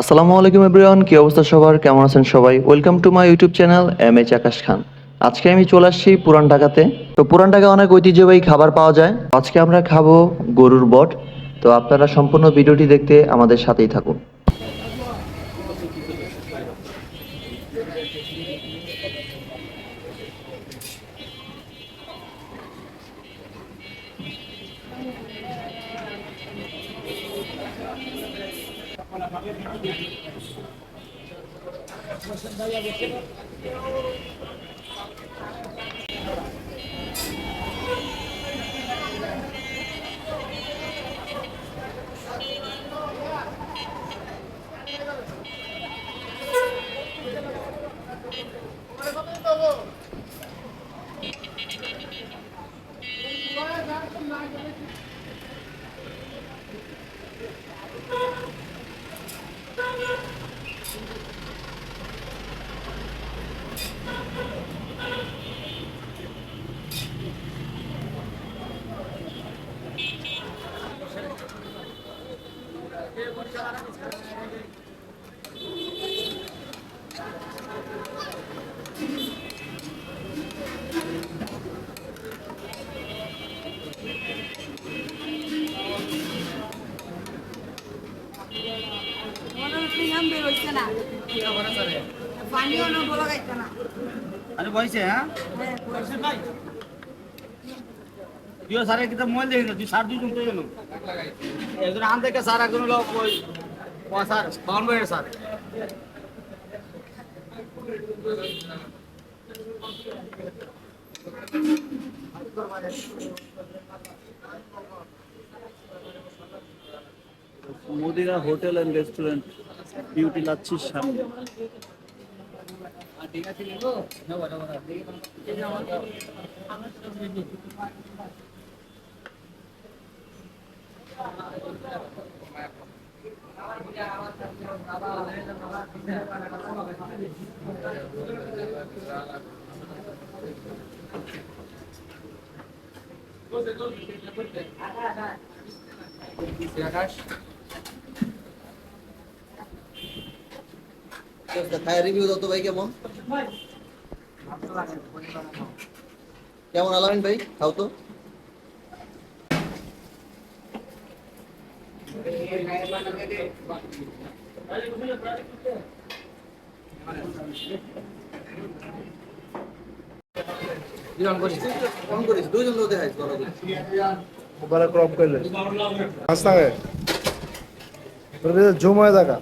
আসসালামু আলাইকুম এভরিওয়ান, কি অবস্থা সবার? কেমন আছেন সবাই? Welcome to my YouTube channel MH Akash Khan. আজকে আমি চলে আসছি পুরান ঢাকাতে। তো পুরান ঢাকায় অনেক ঐতিহ্যবাহী খাবার পাওয়া যায়। আজকে আমরা খাবো গরুর বট। তো আপনারা সম্পূর্ণ ভিডিওটি দেখতে আমাদের সাথেই থাকুন। আরে বইছে হ্যাঁ তুইও সারে কিতা মোবাইল দেখি না তুই সার দুই জন তো জানো একজন আন থেকে সার একজন হলো ওই স্যার বাউন ভাইয়ের sir Madira hotel and restaurant beauty লাচ্ছির সামনে। রিভিউ দাও তো ভাই, কেমন কেমন আলামিন ভাই? খাও তো। ফোন করিস দুইজন লোক দেখাইস মোবাইল ক্রপ করলে হাসতাগে তোর ভিতরে জুম হয়ে থাকা